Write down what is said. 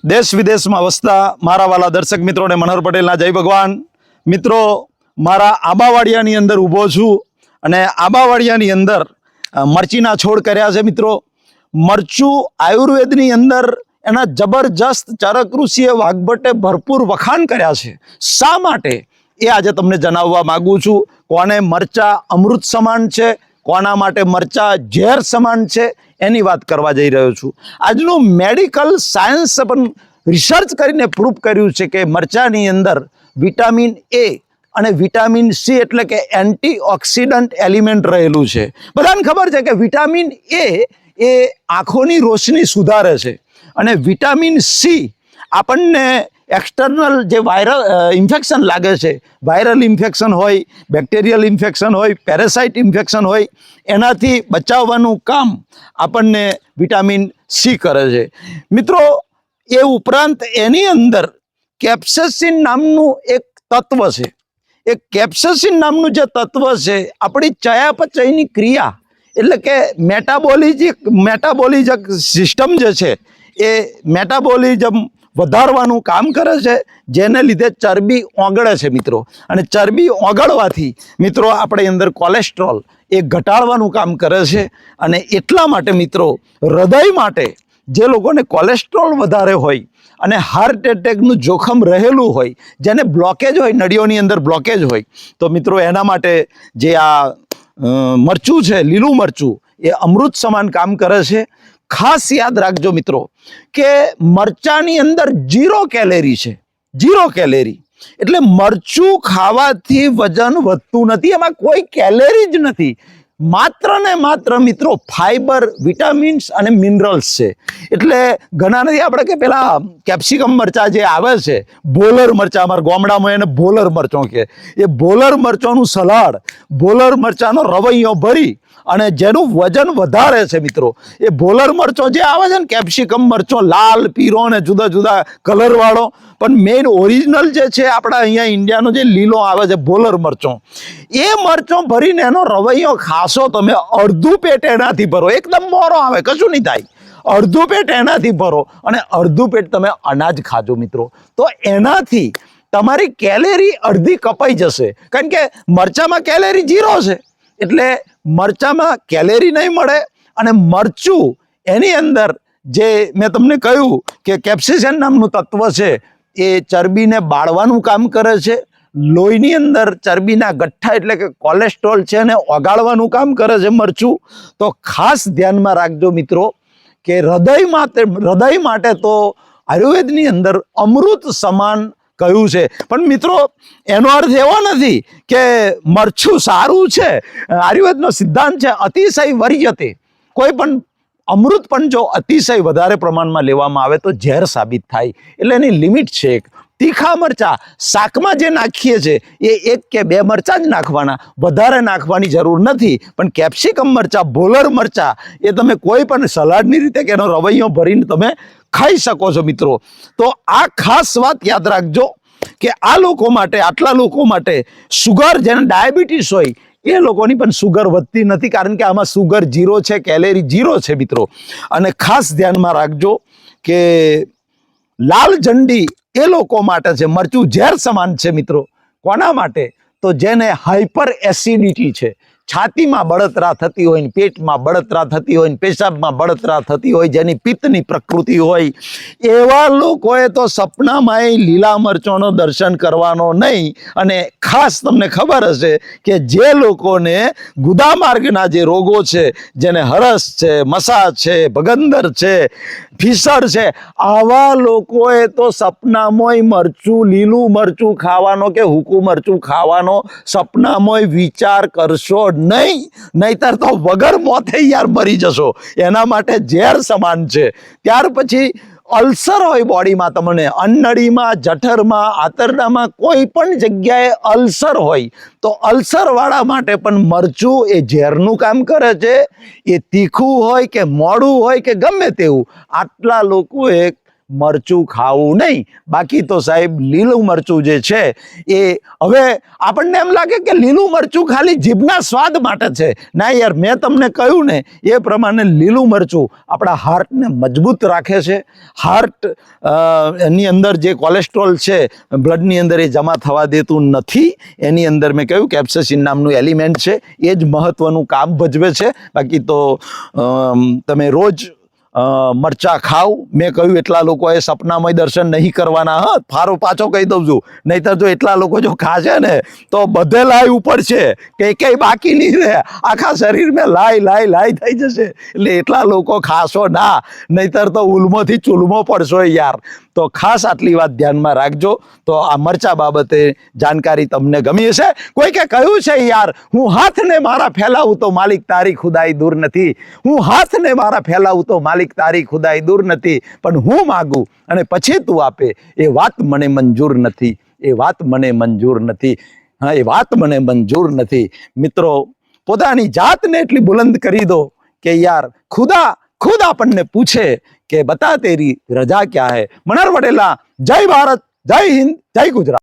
देश विदेश में वसता मारा वाला दर्शक मित्रों ने मनोहर पटेल ना जय भगवान। मित्रों मारा आबावाड़ियानी अंदर ऊभो छुं अने आबावाड़ियानी अंदर मरचीना छोड़ कर्या छे। मित्रों मरचू आयुर्वेदनी अंदर एना जबरदस्त चरक ऋषिए वाघभट्टे भरपूर वखाण कर्या छे। शा माटे ए आजे तमने जणाववा मांगु छुं। कोने मरचा अमृत समान छे, कोना माटे मरचा झेर समान छे, एनी वात करवा जई रह्यो छुं। आजनु मेडिकल सायन्स पण रिसर्च करीने प्रूव कर्युं छे के मरचानी अंदर विटामिन ए અને વિટામિન સી એટલે કે એન્ટીઓક્સિડન્ટ એલિમેન્ટ રહેલું છે। બધાને ખબર છે કે વિટામિન એ આંખોની રોશની સુધારે છે અને વિટામિન સી આપણને एक्सटर्नल जे वायरल इन्फेक्शन लागे छे, वायरल इन्फेक्शन होय, बेक्टेरियल इन्फेक्शन होय, पेरासाइट इन्फेक्शन होय, एनाथी बचाववानुं काम आपणने विटामिन सी करे छे। मित्रों ए उपरांत एनी अंदर केप्सेसिन नामनुं एक तत्व छे। एक केप्सेसिन नामनुं जे तत्व छे आपणी चयापचयनी क्रिया એટલે કે मेटाबोलिजक सिस्टम जे छे ए मेटाबोलिजम વધારવાનું કામ કરે છે, જેને લીધે ચરબી ઓગળે છે મિત્રો। અને ચરબી ઓગળવાથી મિત્રો આપણે અંદર કોલેસ્ટ્રોલ એ ઘટાડવાનું કામ કરે છે। અને એટલા માટે મિત્રો હૃદય માટે જે લોકોને કોલેસ્ટ્રોલ વધારે હોય અને હાર્ટ એટેકનું જોખમ રહેલું હોય, જેને બ્લોકેજ હોય, નળીઓની અંદર બ્લોકેજ હોય, તો મિત્રો એના માટે જે આ મરચું છે, લીલું મરચું, એ અમૃત સમાન કામ કરે છે। खास याद रखजो मित्रों के मरचानी अंदर 0 कैलोरी है। 0 कैलोरी એટલે મરચું ખાવાથી વજન વધતું નથી, એમાં કોઈ કેલેરી જ નથી। માત્ર ને માત્ર મિત્રો ફાઈબર, વિટામિન્સ અને મિનરલ્સ છે। એટલે ઘણા નથી આપણે કે પેલા કેપ્સિકમ મરચા જે આવે છે, બોલર મરચા, અમારા ગામડામાં એને બોલર મરચો કે, એ બોલર મરચોનું સલાડ, બોલર મરચાનો રવૈયો ભરી અને જેનું વજન વધારે છે મિત્રો, એ બોલર મરચો જે આવે છે ને, કેપ્સિકમ મરચો લાલ, પીળો ને જુદા જુદા કલર વાળો, પણ મેઇન ઓરિજિનલ જે છે આપણા અહીંયા ઇન્ડિયાનો જે લીલો આવે છે બોલર મરચો, એ મરચો ભરીને એનો રવૈયો ખાશો તમે, અડધું પેટ એનાથી ભરો, એકદમ મોરો આવે, કશું નહીં થાય, અડધું પેટ એનાથી ભરો અને અડધું પેટ તમે અનાજ ખાજો મિત્રો, તો એનાથી તમારી કેલેરી અડધી કપાઈ જશે। કારણ કે મરચામાં કેલેરી 0 છે, એટલે મરચામાં કેલેરી નહીં મળે। અને મરચું એની અંદર જે મેં તમને કહ્યું કે કેપ્સિસિન નામનું તત્વ છે, એ ચરબીને બાળવાનું કામ કરે છે। લોહીની અંદર ચરબીના ગઠ્ઠા એટલે કે કોલેસ્ટ્રોલ છે એને ઓગાળવાનું કામ કરે છે મરચું। તો ખાસ ધ્યાનમાં રાખજો મિત્રો કે હૃદય માટે તો આયુર્વેદની અંદર અમૃત સમાન કહ્યું છે। પણ મિત્રો એનો અર્થ એવો નથી કે મરચું સારું છે। આયુર્વેદનો સિદ્ધાંત છે અતિશય વર્જ્યતે। કોઈ પણ અમૃત પણ જો અતિશય વધારે પ્રમાણમાં લેવામાં આવે તો ઝેર સાબિત થાય, એટલે એની લિમિટ છે। तीखा मरचा शाक में जे नाखीए छे ए 1 के 2 मरचा ज नाखवाना, वधारे नाखवानी जरूर नहीं। पण केप्सिकम मरचा, बोलर मरचा ए तमे कोई पण सलाडनी रीते के एनो रवैयो भरीने तमे खाई शको छो मित्रों। तो आ खास बात याद राखजो के आ लोको माटे, आटला लोको माटे शुगर, जेने डायबिटीज होय ए लोकोनी पण शुगर वधती नथी, कारण के आमां शुगर 0 छे, कैलोरी 0 छे मित्रों। अने खास ध्यानमां राखजो के लाल झंडी ए लोको माटे छे मरचू झेर समान छे मित्रों। कोना माटे? तो जेने हाइपर एसिडिटी छे, छाती में बळतरा थती होय, पेट में बळतरा थती होय, पेशाब में बळतरा थती होय, जेनी पित्तनी प्रकृति होय, एवा लोकोए तो सपनामां लीला मरचोनो दर्शन करवानो नहीं। अने खास तमने खबर हशे के जे लोकोने गुदामार्गना जे रोगो छे, जेने हरस छे, मसाज छे, भगंदर छे, फीसर छे, आवा लोकोए तो सपनामां मरचू, लीलू मरचू खावानो के हुकू मरचू खावानो सपनामां विचार करशो नहीं, नहीतर तो वगर मोते यार मरी जशो। एना माटे झेर समान छे। त्यार पछी अल्सर होय बॉडी में, तमने अन्नड़ी में, जठर में, आंतरड़ा में कोई पण जग्याए अल्सर होय तो अल्सर वाळा माटे पण मरचू ए झेरनुं काम करे छे। ए तीखुं होय के मोडुं होय के गमे तेवुं, आटला लोकोए મરચું ખાવું નહીં. બાકી તો સાહેબ લીલું મરચું જે છે એ હવે આપણને એમ લાગે કે લીલું મરચું ખાલી જીભના સ્વાદ માટે છે. ના યાર, મેં તમને કહ્યું ને એ પ્રમાણે લીલું મરચું આપણા હાર્ટને મજબૂત રાખે છે. હાર્ટ એની અંદર જે કોલેસ્ટ્રોલ છે બ્લડની અંદર એ જમા થવા દેતું નથી. એની અંદર મેં કહ્યું કેપ્સેસિન નામનું એલિમેન્ટ છે, એ જ મહત્વનું કામ ભજવે છે. બાકી તો તમે રોજ મરચા ખાવ. મેં કહ્યું એટલા લોકોએ સપનામય દર્શન નહીં કરવાના. હા, ફારો પાછો કહી દઉં છું, નહીતર જો એટલા લોકો જો ખાશે ને તો બધે લાઈ ઉપડશે, કઈ બાકી નહીં રહે. આખા શરીરમાં લાઈ થઈ જશે. એટલે એટલા લોકો ખાશો ના, નહીતર તો ઉલ્મોથી ચૂલમો પડશો યાર. તો ખાસ આટલી વાત ધ્યાનમાં રાખજો. તો આ મરચા બાબતે જાણકારી તમને ગમી હશે. કોઈકે કહ્યું છે યાર, હું હાથને મારા ફેલાવું તો માલિક તારી ખુદાઈ દૂર નથી. હું હાથને મારા ફેલાવું તો માલિક તારી ખુદાઈ દૂર નથી, પણ હું માગું અને પછી તું આપે એ વાત મને મંજૂર નથી. એ વાત મને મંજૂર નથી. હા, એ વાત મને મંજૂર નથી. મિત્રો, પોતાની જાતને એટલી બુલંદ કરી દો કે યાર ખુદ આપણને પૂછે કે બતા તેરી રજા ક્યા હૈ. મનહર વડેલા, જય ભારત, જય હિન્દ, જય ગુજરાત.